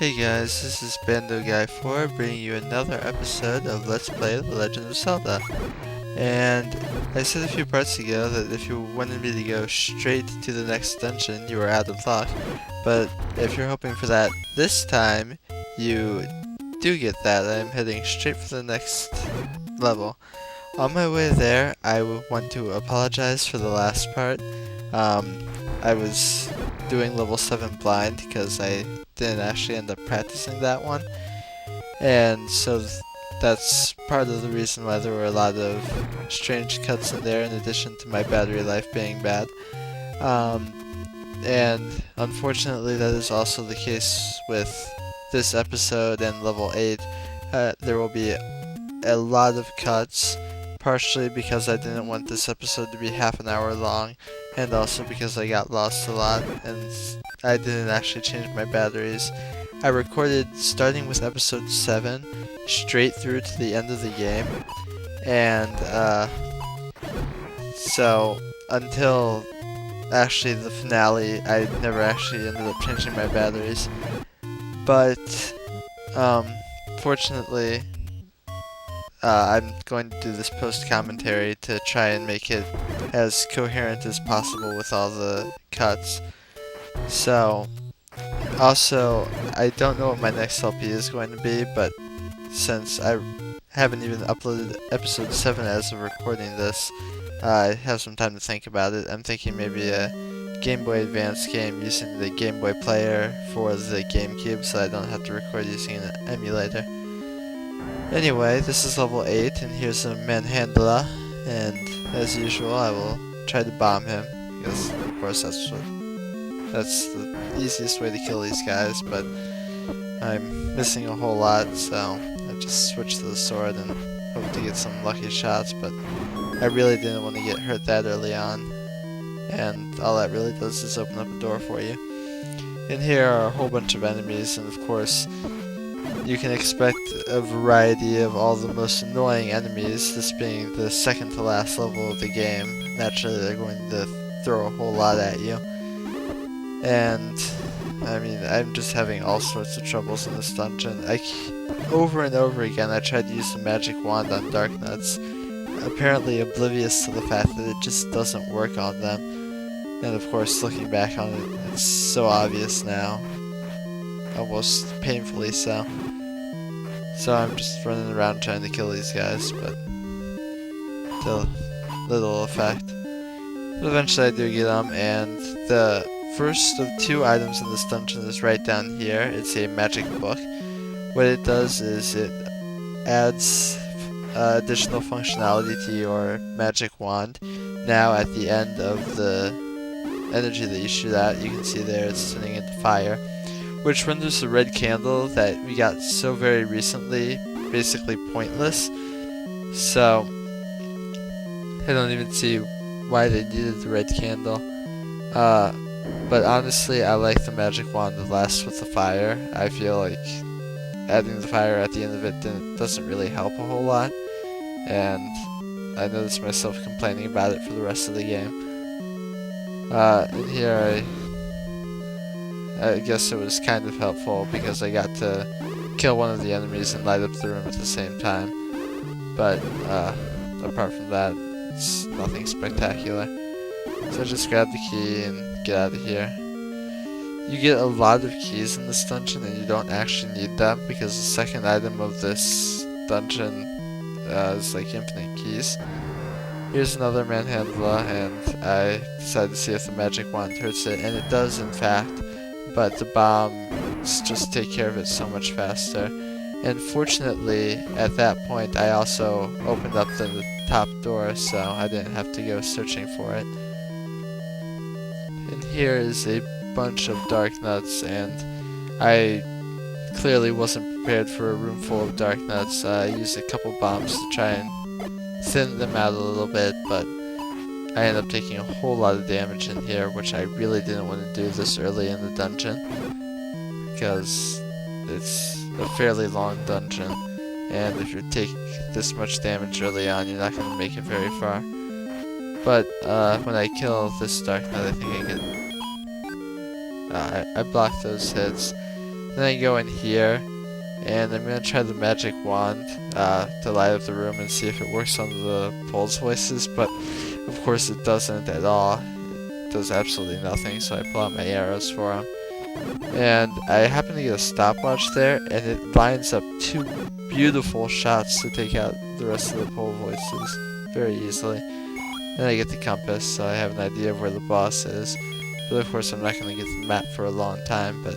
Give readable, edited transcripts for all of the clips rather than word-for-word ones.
Hey guys, this is Bando Guy 4 bringing you another episode of Let's Play The Legend of Zelda. And I said a few parts ago that if you wanted me to go straight to the next dungeon, you were out of luck. But if you're hoping for that this time, you do get that. I'm heading straight for the next level. On my way there, I want to apologize for the last part. I was doing level 7 blind because I didn't actually end up practicing that one. And so that's part of the reason why there were a lot of strange cuts in there in addition to my battery life being bad. And unfortunately that is also the case with this episode and level 8. There will be a lot of cuts, partially because I didn't want this episode to be half an hour long, and also because I got lost a lot and I didn't actually change my batteries. I recorded starting with episode 7 straight through to the end of the game, and so until actually the finale I never actually ended up changing my batteries. But fortunately I'm going to do this post-commentary to try and make it as coherent as possible with all the cuts. So, also, I don't know what my next LP is going to be, but since I haven't even uploaded episode 7 as of recording this, I have some time to think about it. I'm thinking maybe a Game Boy Advance game using the Game Boy player for the GameCube so I don't have to record using an emulator. Anyway, this is level 8, and here's a manhandler, and as usual I will try to bomb him, because of course that's the easiest way to kill these guys, but I'm missing a whole lot, so I just switched to the sword and hope to get some lucky shots, but I really didn't want to get hurt that early on, and all that really does is open up a door for you. In here are a whole bunch of enemies, and of course you can expect a variety of all the most annoying enemies, this being the second to last level of the game. Naturally they're going to throw a whole lot at you. And, I mean, I'm just having all sorts of troubles in this dungeon. Over and over again I tried to use the magic wand on Darknuts, apparently oblivious to the fact that it just doesn't work on them. And of course, looking back on it, it's so obvious now. Almost painfully so. So I'm just running around trying to kill these guys, but to little effect. But eventually I do get them, and the first of 2 items in this dungeon is right down here. It's a magic book. What it does is it adds additional functionality to your magic wand. Now at the end of the energy that you shoot at, you can see there it's turning into fire, which renders the red candle that we got so very recently basically pointless. So I don't even see why they needed the red candle. But honestly, I like the magic wand that lasts with the fire. I feel like adding the fire at the end of it doesn't really help a whole lot, and I noticed myself complaining about it for the rest of the game. In here I guess it was kind of helpful because I got to kill one of the enemies and light up the room at the same time. But apart from that, it's nothing spectacular. So just grab the key and get out of here. You get a lot of keys in this dungeon and you don't actually need them because the second item of this dungeon is like infinite keys. Here's another manhandler, and I decided to see if the magic wand hurts it, and it does in fact. But the bombs just take care of it so much faster. And fortunately, at that point, I also opened up the top door, so I didn't have to go searching for it. And here is a bunch of Darknuts, and I clearly wasn't prepared for a room full of Darknuts. I used a couple bombs to try and thin them out a little bit, but I ended up taking a whole lot of damage in here, which I really didn't want to do this early in the dungeon, because it's a fairly long dungeon, and if you take this much damage early on, you're not going to make it very far. But when I kill this Dark Knight, I think I get... I blocked those hits. Then I go in here, and I'm gonna try the magic wand to light up the room and see if it works on the Pole's voices, but of course it doesn't at all. It does absolutely nothing, so I pull out my arrows for him. And I happen to get a stopwatch there, and it lines up 2 beautiful shots to take out the rest of the Pole voices very easily. And I get the compass, so I have an idea of where the boss is. But of course I'm not going to get the map for a long time, but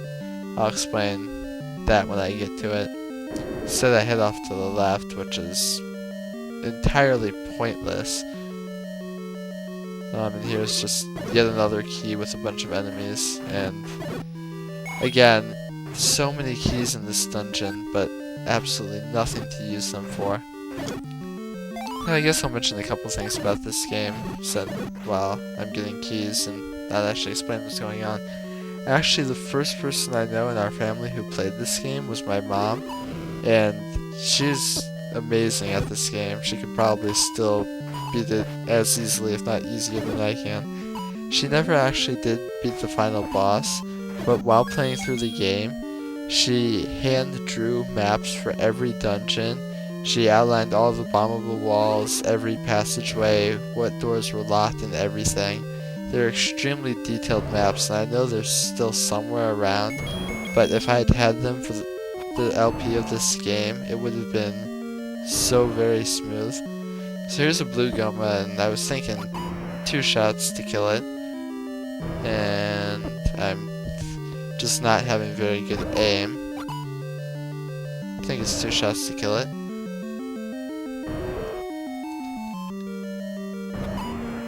I'll explain that when I get to it. Instead I head off to the left, which is entirely pointless. And here's just yet another key with a bunch of enemies, and again, so many keys in this dungeon, but absolutely nothing to use them for. And I guess I'll mention a couple things about this game, said while I'm getting keys and not actually explain what's going on. Actually, the first person I know in our family who played this game was my mom, and she's amazing at this game. She could probably still beat it as easily, if not easier than I can. She never actually did beat the final boss, but while playing through the game, she hand drew maps for every dungeon. She outlined all the bombable walls, every passageway, what doors were locked, and everything. They're extremely detailed maps, and I know they're still somewhere around, but if I had had them for the LP of this game, it would have been so very smooth. So here's a blue Goma, and I was thinking 2 shots to kill it, and I'm just not having very good aim. I think it's 2 shots to kill it.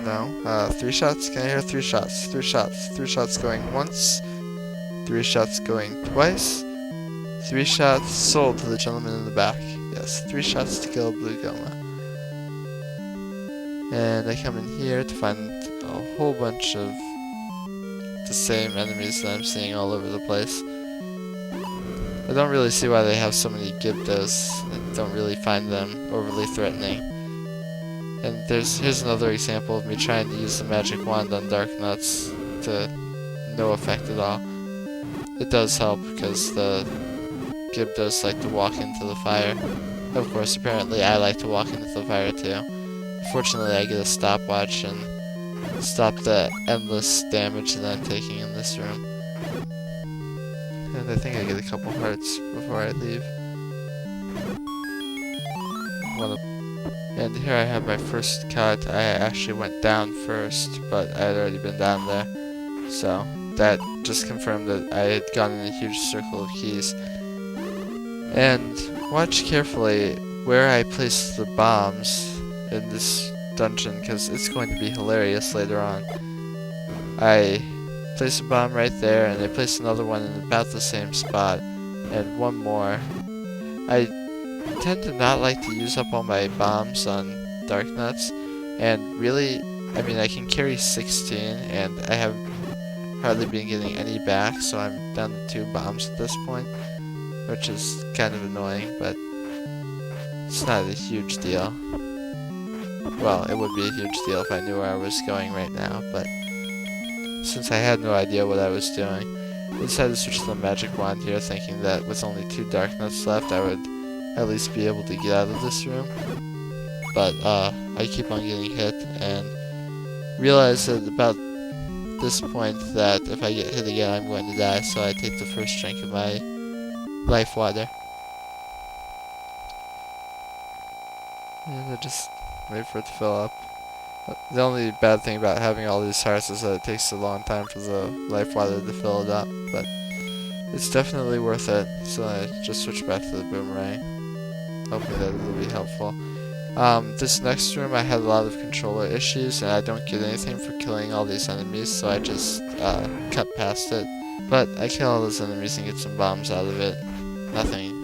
No, 3 shots? Can I hear 3 shots? 3 shots. 3 shots going once. 3 shots going twice. 3 shots sold to the gentleman in the back. Yes, 3 shots to kill a blue Goma. And I come in here to find a whole bunch of the same enemies that I'm seeing all over the place. I don't really see why they have so many Gibdos. I don't really find them overly threatening. And here's another example of me trying to use the magic wand on Dark Nuts to no effect at all. It does help because the Gibdos like to walk into the fire. Of course, apparently I like to walk into the fire too. Fortunately, I get a stopwatch and stop the endless damage that I'm taking in this room. And I think I get a couple hearts before I leave. And here I have my first cut. I actually went down first, but I had already been down there. So that just confirmed that I had gotten a huge circle of keys. And watch carefully where I place the bombs in this dungeon, because it's going to be hilarious later on. I place a bomb right there, and I place another one in about the same spot, and one more. I tend to not like to use up all my bombs on Dark Nuts, and really, I mean, I can carry 16, and I have hardly been getting any back, so I'm down to 2 bombs at this point, which is kind of annoying, but it's not a huge deal. Well, it would be a huge deal if I knew where I was going right now, but since I had no idea what I was doing, I decided to switch to the magic wand here, thinking that with only 2 Dark Nuts left, I would at least be able to get out of this room. But I keep on getting hit, and realize at about this point that if I get hit again, I'm going to die, so I take the first drink of my life water. And I just wait for it to fill up. The only bad thing about having all these hearts is that it takes a long time for the life water to fill it up, but it's definitely worth it, so I just switch back to the boomerang, hoping that it'll be helpful. This next room I had a lot of controller issues, and I don't get anything for killing all these enemies, so I just cut past it. But I kill all those enemies and get some bombs out of it. Nothing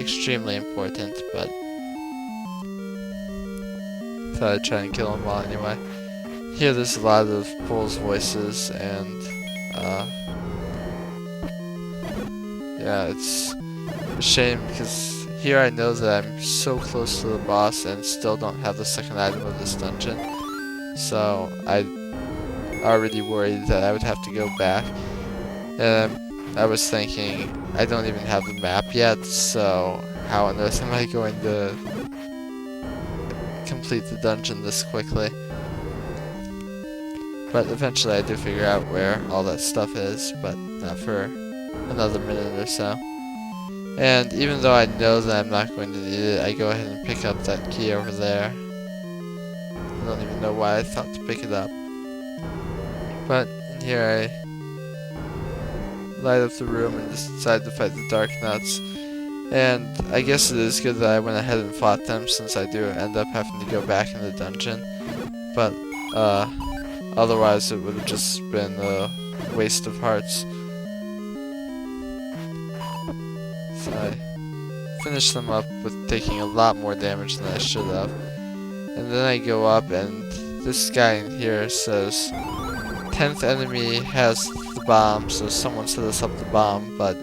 extremely important, but thought I'd try and kill them all anyway. Here there's a lot of Pole's voices, and yeah, it's a shame because here I know that I'm so close to the boss and still don't have the second item of this dungeon, so I already worried that I would have to go back. And I'm I was thinking, I don't even have the map yet, so how on earth am I going to complete the dungeon this quickly? But eventually I do figure out where all that stuff is, but not for another minute or so. And even though I know that I'm not going to need it, I go ahead and pick up that key over there. I don't even know why I thought to pick it up. But in here I light up the room and decide to fight the Dark Nuts. And I guess it is good that I went ahead and fought them, since I do end up having to go back in the dungeon. But otherwise it would have just been a waste of hearts. So I finished them up with taking a lot more damage than I should have. And then I go up and this guy in here says 10th enemy has the bomb, so someone set us up the bomb, but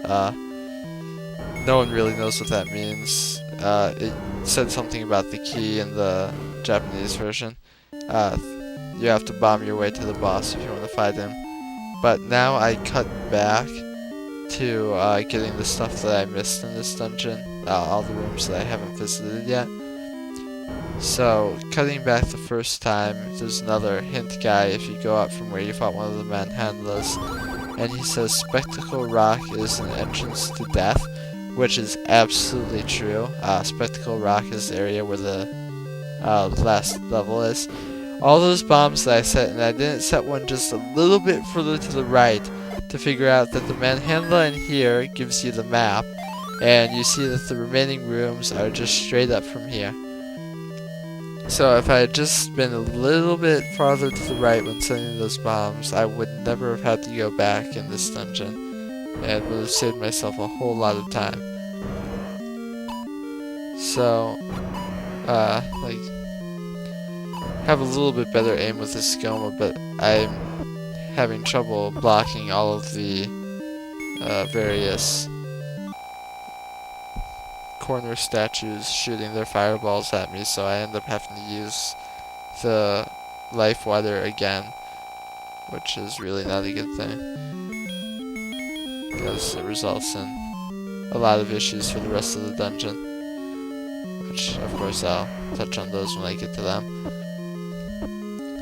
no one really knows what that means. It said something about the key in the Japanese version. You have to bomb your way to the boss if you want to fight him. But now I cut back to getting the stuff that I missed in this dungeon, all the rooms that I haven't visited yet. So, cutting back the first time, there's another hint guy if you go up from where you fought one of the manhandlers, and he says Spectacle Rock is an entrance to death, which is absolutely true. Spectacle Rock is the area where the last level is. All those bombs that I set, and I didn't set one just a little bit further to the right to figure out that the manhandler in here gives you the map, and you see that the remaining rooms are just straight up from here. So if I had just been a little bit farther to the right when setting those bombs, I would never have had to go back in this dungeon, and would have saved myself a whole lot of time. So, have a little bit better aim with this Skoma, but I'm having trouble blocking all of the various corner statues shooting their fireballs at me, so I end up having to use the life water again, which is really not a good thing, because it results in a lot of issues for the rest of the dungeon, which of course I'll touch on those when I get to them.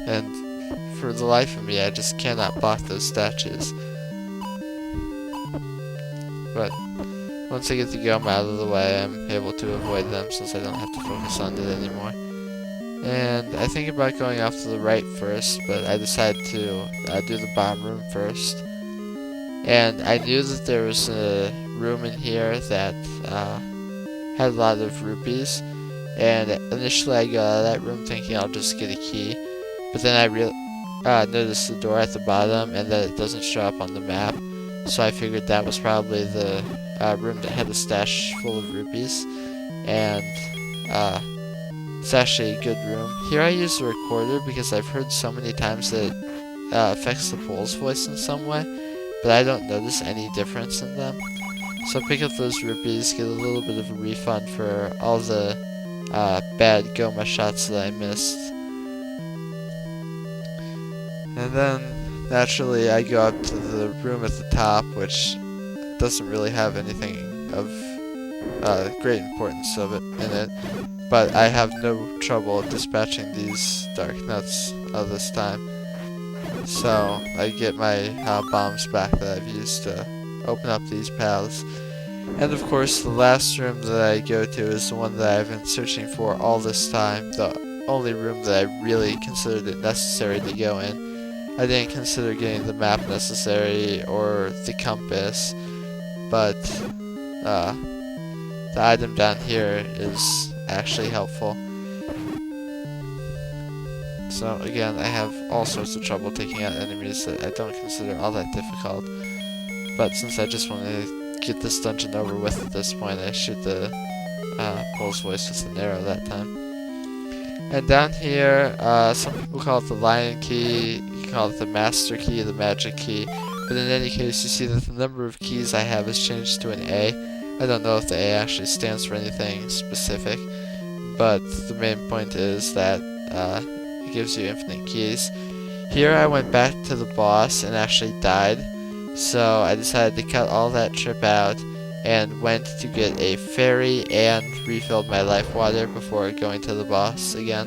And for the life of me, I just cannot block those statues. But once I get the gum out of the way, I'm able to avoid them since I don't have to focus on it anymore. And I think about going off to the right first, but I decided to do the bomb room first. And I knew that there was a room in here that had a lot of rupees. And initially I got out of that room thinking I'll just get a key. But then I noticed the door at the bottom and that it doesn't show up on the map. So I figured that was probably the room that had a stash full of rupees, and it's actually a good room. Here I use the recorder because I've heard so many times that it affects the Pole's voice in some way, but I don't notice any difference in them. So I pick up those rupees, get a little bit of a refund for all the bad Goma shots that I missed. And then, naturally, I go up to the room at the top, which doesn't really have anything of great importance in it, but I have no trouble dispatching these Dark Nuts this time. So I get my bombs back that I've used to open up these paths. And of course, the last room that I go to is the one that I've been searching for all this time, the only room that I really considered it necessary to go in. I didn't consider getting the map necessary or the compass, but the item down here is actually helpful. So again, I have all sorts of trouble taking out enemies that I don't consider all that difficult, but since I just want to get this dungeon over with at this point, I shoot the Pole's voice with an arrow that time. And down here, some people call it the Lion Key, you can call it the Master Key, the Magic Key, but in any case, you see that the number of keys I have has changed to an A. I don't know if the A actually stands for anything specific, but the main point is that it gives you infinite keys. Here I went back to the boss and actually died. So I decided to cut all that trip out and went to get a ferry and refilled my life water before going to the boss again.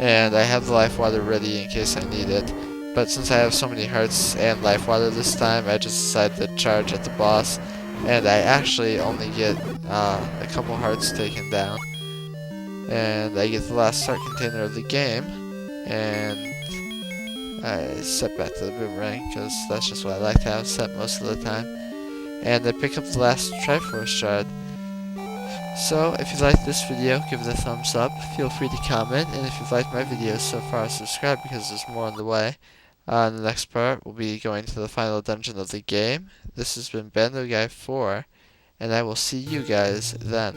And I have the life water ready in case I need it. But since I have so many hearts and life water this time, I just decided to charge at the boss. And I actually only get a couple hearts taken down. And I get the last start container of the game. And I set back to the boomerang, because that's just what I like to have set most of the time. And I pick up the last Triforce shard. So, if you liked this video, give it a thumbs up, feel free to comment, and if you've liked my videos so far, subscribe because there's more on the way. In the next part, we'll be going to the final dungeon of the game. This has been Bando Guy 4, and I will see you guys then.